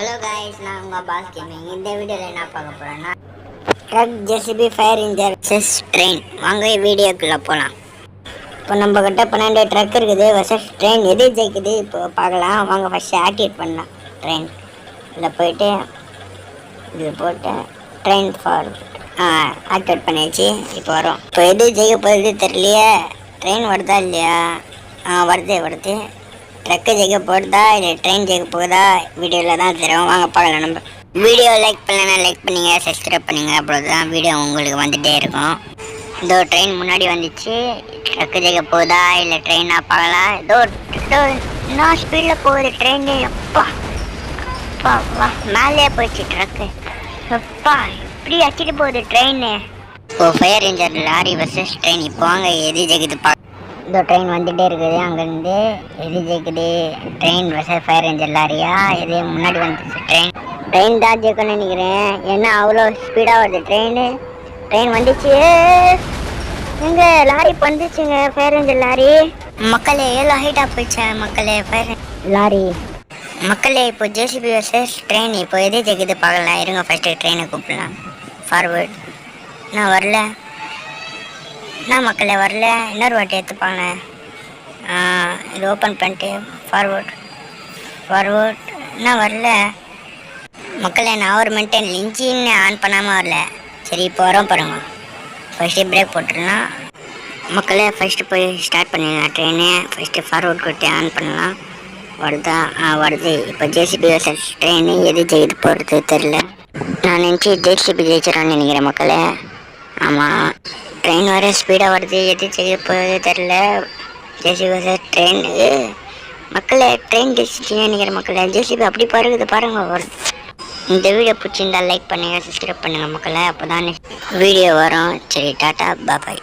Hello guys, நான் உங்கள் pass gaming. இந்த வீடியோவில் என்ன பார்க்க போகிறேன்னா truck JCB fire engine versus train. வாங்க வீடியோக்குள்ளே போகலாம். இப்போ நம்ம கிட்ட 12 ட்ரக் இருக்குது வர்சஸ் ட்ரெயின். எது ஜெயிக்குது இப்போ பார்க்கலாம். வாங்க ஃபஸ்ட்டு ஆக்டிவேட் பண்ணலாம். ட்ரெயின் இதில் போயிட்டு இதில் போட்டு ட்ரெயின் ஃபார் ஆக்டிவேட் பண்ணிடுச்சு. இப்போ வரும். இப்போ எது ஜெயிக்க போகுது தெரியலையே. ட்ரெயின் வருதா இல்லையா? வருது. ட்ரக்கு ஜெயிக்க போகுதா இல்லை ட்ரெயின் ஜெயிக்க போகுதா வீடியோவில் தான் தெரியும். வாங்க பார்க்கலாம். நம்ம வீடியோ லைக் பண்ணலன்னா லைக் பண்ணுங்க, சப்ஸ்கிரைப் பண்ணுங்க. அப்பொழுதுதான் வீடியோ உங்களுக்கு வந்துகிட்டே இருக்கும். இதோ ட்ரெயின் முன்னாடி வந்துச்சு. ட்ரக்கு ஜெயிக்க போகுதா இல்லை ட்ரெயினாக பார்க்கலாம். இதோ இன்னும் ஸ்பீடில் போகுது ட்ரெயின். அப்பா வா மேலே போயிடுச்சு ட்ரக்கு. அப்பா இப்படி அடிச்சுட்டு போகுது ட்ரெயின். இப்போ fire engine lorry versus train. இப்போ வாங்க எது ஜெயிக்குது பார்க்க. இந்த ட்ரெயின் வந்துகிட்டே இருக்குது. அங்கேருந்து எது ஜெயிக்குது? ட்ரெயின் வர்சஸ் ஃபயர் இன்ஜின் லாரியா? எது முன்னாடி வந்துச்சு? ட்ரெயின் தான் ஜெயிக்கணும்னு நினைக்கிறேன். ஏன்னா அவ்வளோ ஸ்பீடாக வருது ட்ரெயின் வந்துச்சு. எங்க லாரி வந்துச்சுங்க, ஃபயர் இன்ஜின் லாரி. மக்களே எவ்வளோ ஹைட்டாக போயிடுச்சா மக்களே ஃபயர் லாரி. மக்களே இப்போ ஜேசிபி வர்சஸ் ட்ரெயின். இப்போ எது ஜெயிக்குது பார்க்கலாம். இருங்க ஃபஸ்ட்டு ட்ரெயினை கூப்பிடலாம். ஃபார்வேர்ட். நான் வரல. என்ன மக்களே வரல. இன்னொரு வாட்டி எடுத்துப்பாங்க. இது ஓப்பன் பண்ணிட்டு ஃபார்வேர்ட். என்ன வரல மக்களே. நான் ஒரு மெயின்டைன் இன்ஜின் ஆன் பண்ணாமல் வரல. சரி இப்போ வரோம் பாருங்க. ஃபஸ்ட்டு பிரேக் போட்டுடலாம் மக்களே. ஃபஸ்ட்டு போய் ஸ்டார்ட் பண்ணிடலாம் ட்ரெயினு. ஃபஸ்ட்டு ஃபார்வேர்ட் கொடுத்து ஆன் பண்ணலாம். வருதா? வருது. இப்போ ஜேசிபி வர்சஸ் ட்ரெயின். எது ஜெயித்து போகிறது தெரில. நான் நினச்சி ஜேசிபி ஜெயிச்சிடறான்னு நினைக்கிறேன் மக்களே. ஆமாம், ட்ரெயின் வர ஸ்பீடாக வருது. எது செய்ய போகிறது தெரில. JCB versus train. மக்களே ட்ரெயின் ஜெயிச்சின்னு நினைக்கிற மக்களே. ஜேசிபி அப்படி பாருங்க வருது. இந்த வீடியோ பிடிச்சிருந்தா லைக் பண்ணுங்கள், சப்ஸ்கிரைப் பண்ணுங்கள் மக்களே. அப்போ தான் வீடியோ வரும். சரி டாட்டா பாய்.